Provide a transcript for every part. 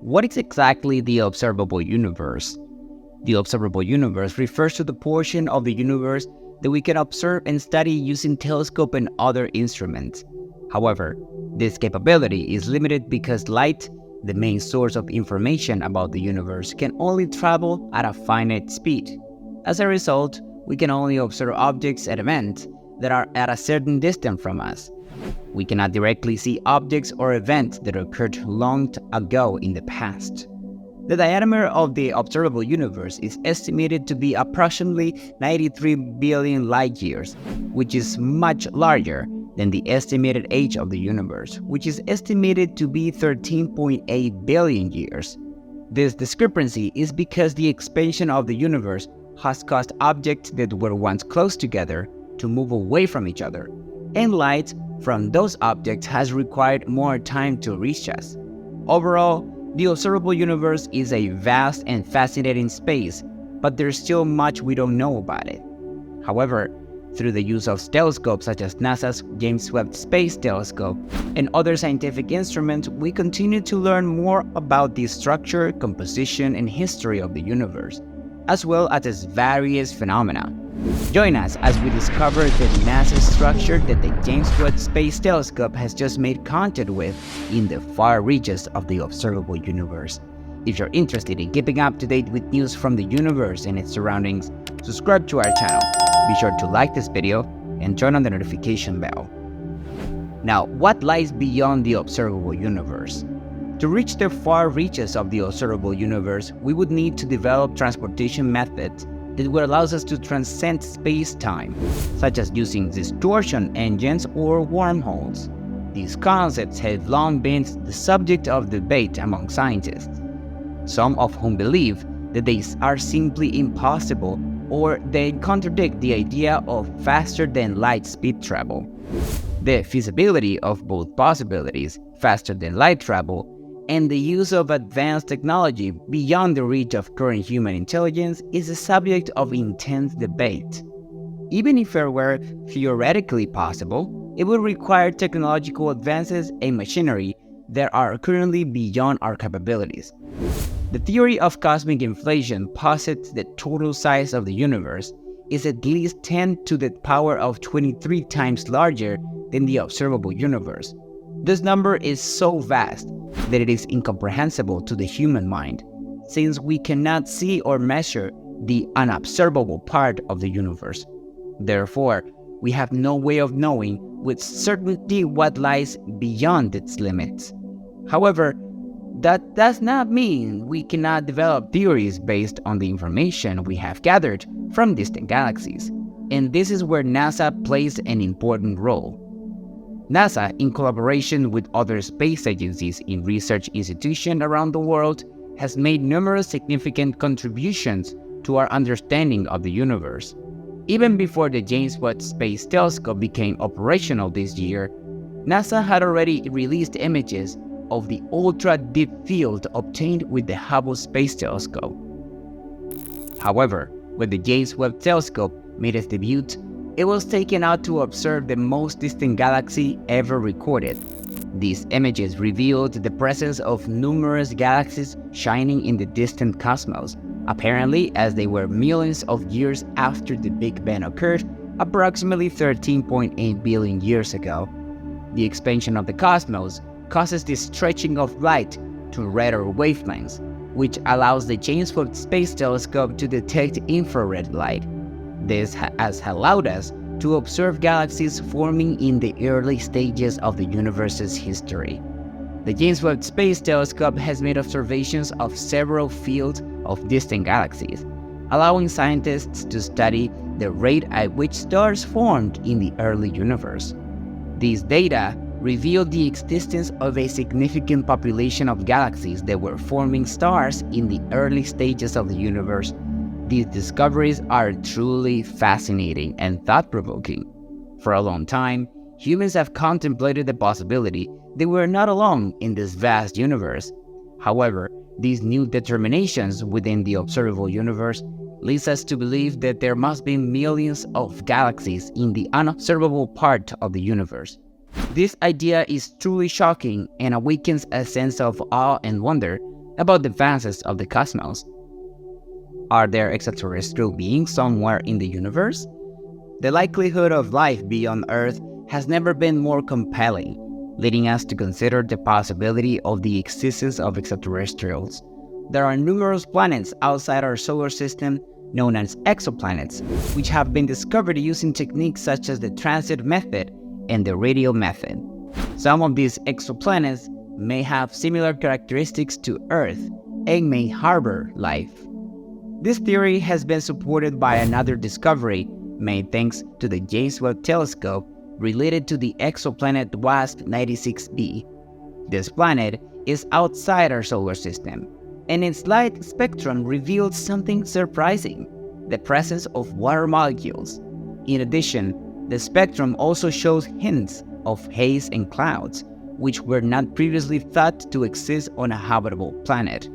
what is exactly the observable universe? The observable universe refers to the portion of the universe that we can observe and study using telescope and other instruments. However, this capability is limited because light, the main source of information about the universe, can only travel at a finite speed. As a result, we can only observe objects and events that are at a certain distance from us. We cannot directly see objects or events that occurred long ago in the past. The diameter of the observable universe is estimated to be approximately 93 billion light-years, which is much larger than the estimated age of the universe, which is estimated to be 13.8 billion years. This discrepancy is because the expansion of the universe has caused objects that were once close together to move away from each other, and light from those objects has required more time to reach us. Overall, the observable universe is a vast and fascinating space, but there's still much we don't know about it. However, through the use of telescopes such as NASA's James Webb Space Telescope and other scientific instruments, we continue to learn more about the structure, composition, and history of the universe, as well as its various phenomena. Join us as we discover the NASA structure that the James Webb Space Telescope has just made contact with in the far reaches of the observable universe. If you're interested in keeping up to date with news from the universe and its surroundings, subscribe to our channel. Be sure to like this video and turn on the notification bell. Now, what lies beyond the observable universe? To reach the far reaches of the observable universe, we would need to develop transportation methods that would allow us to transcend space-time, such as using distortion engines or wormholes. These concepts have long been the subject of debate among scientists, some of whom believe that they are simply impossible or they contradict the idea of faster-than-light speed travel. The feasibility of both possibilities, faster-than-light travel, and the use of advanced technology beyond the reach of current human intelligence is a subject of intense debate. Even if it were theoretically possible, it would require technological advances and machinery that are currently beyond our capabilities. The theory of cosmic inflation posits the total size of the universe is at least 10 to the power of 23 times larger than the observable universe. This number is so vast that it is incomprehensible to the human mind, since we cannot see or measure the unobservable part of the universe. Therefore, we have no way of knowing with certainty what lies beyond its limits. However, that does not mean we cannot develop theories based on the information we have gathered from distant galaxies, and this is where NASA plays an important role. NASA, in collaboration with other space agencies and research institutions around the world, has made numerous significant contributions to our understanding of the universe. Even before the James Webb Space Telescope became operational this year, NASA had already released images of the ultra-deep field obtained with the Hubble Space Telescope. However, when the James Webb Telescope made its debut, it was taken out to observe the most distant galaxy ever recorded. These images revealed the presence of numerous galaxies shining in the distant cosmos, apparently as they were millions of years after the Big Bang occurred, approximately 13.8 billion years ago. The expansion of the cosmos causes the stretching of light to redder wavelengths, which allows the James Webb Space Telescope to detect infrared light. This has allowed us to observe galaxies forming in the early stages of the universe's history. The James Webb Space Telescope has made observations of several fields of distant galaxies, allowing scientists to study the rate at which stars formed in the early universe. These data reveal the existence of a significant population of galaxies that were forming stars in the early stages of the universe. These discoveries are truly fascinating and thought-provoking. For a long time, humans have contemplated the possibility that we're not alone in this vast universe. However, these new determinations within the observable universe leads us to believe that there must be millions of galaxies in the unobservable part of the universe. This idea is truly shocking and awakens a sense of awe and wonder, about the vastness of the cosmos. Are there extraterrestrial beings somewhere in the universe? The likelihood of life beyond Earth has never been more compelling, leading us to consider the possibility of the existence of extraterrestrials. There are numerous planets outside our solar system known as exoplanets, which have been discovered using techniques such as the transit method and the radial method. Some of these exoplanets may have similar characteristics to Earth and may harbor life. This theory has been supported by another discovery made thanks to the James Webb Telescope related to the exoplanet WASP-96b. This planet is outside our solar system, and its light spectrum revealed something surprising: the presence of water molecules. In addition, the spectrum also shows hints of haze and clouds, which were not previously thought to exist on a habitable planet.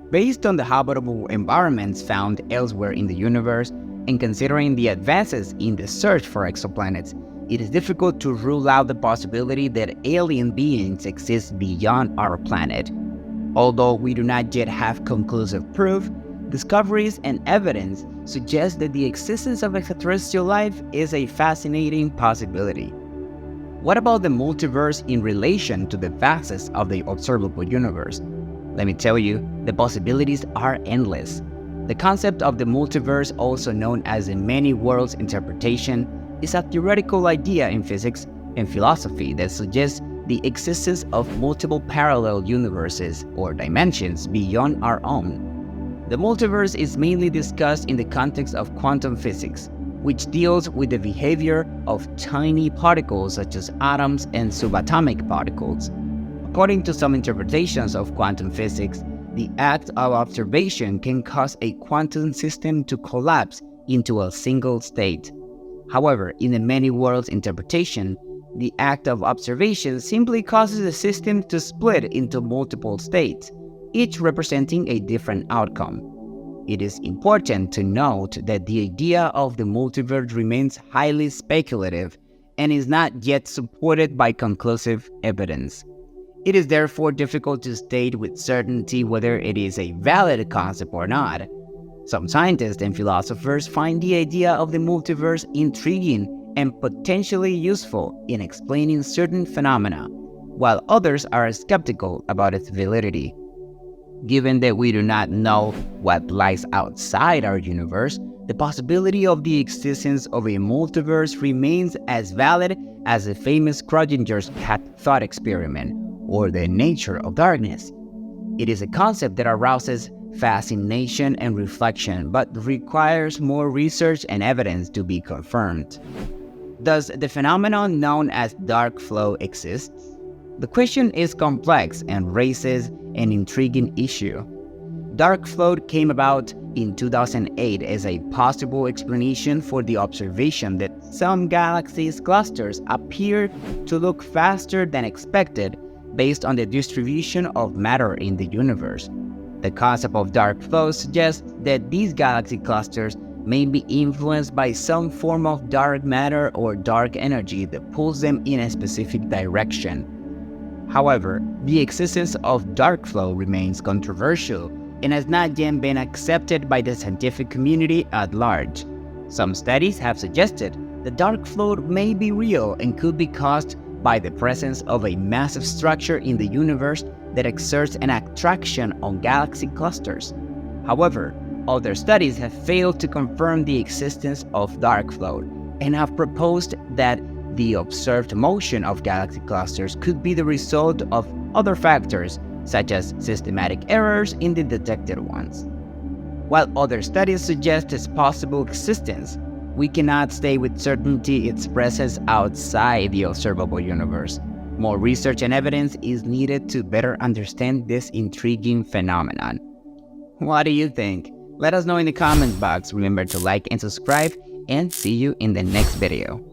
Based on the habitable environments found elsewhere in the universe, and considering the advances in the search for exoplanets, it is difficult to rule out the possibility that alien beings exist beyond our planet. Although we do not yet have conclusive proof, discoveries and evidence suggest that the existence of extraterrestrial life is a fascinating possibility. What about the multiverse in relation to the vastness of the observable universe? Let me tell you, the possibilities are endless. The concept of the multiverse, also known as the many worlds interpretation, is a theoretical idea in physics and philosophy that suggests the existence of multiple parallel universes or dimensions beyond our own. The multiverse is mainly discussed in the context of quantum physics, which deals with the behavior of tiny particles such as atoms and subatomic particles. According to some interpretations of quantum physics, the act of observation can cause a quantum system to collapse into a single state. However, in the many worlds interpretation, the act of observation simply causes the system to split into multiple states, each representing a different outcome. It is important to note that the idea of the multiverse remains highly speculative and is not yet supported by conclusive evidence. It is therefore difficult to state with certainty whether it is a valid concept or not. Some scientists and philosophers find the idea of the multiverse intriguing and potentially useful in explaining certain phenomena, while others are skeptical about its validity. Given that we do not know what lies outside our universe, the possibility of the existence of a multiverse remains as valid as the famous Schrodinger's cat thought experiment, or the nature of darkness. It is a concept that arouses fascination and reflection, but requires more research and evidence to be confirmed. Does the phenomenon known as dark flow exist? The question is complex and raises an intriguing issue. Dark flow came about in 2008 as a possible explanation for the observation that some galaxies clusters appear to look faster than expected based on the distribution of matter in the universe. The concept of dark flow suggests that these galaxy clusters may be influenced by some form of dark matter or dark energy that pulls them in a specific direction. However, the existence of dark flow remains controversial and has not yet been accepted by the scientific community at large. Some studies have suggested that dark flow may be real and could be caused by the presence of a massive structure in the universe that exerts an attraction on galaxy clusters. However, other studies have failed to confirm the existence of dark flow and have proposed that the observed motion of galaxy clusters could be the result of other factors, such as systematic errors in the detected ones. While other studies suggest its possible existence, we cannot say with certainty its presence outside the observable universe. More research and evidence is needed to better understand this intriguing phenomenon. What do you think? Let us know in the comment box. Remember to like and subscribe, and see you in the next video.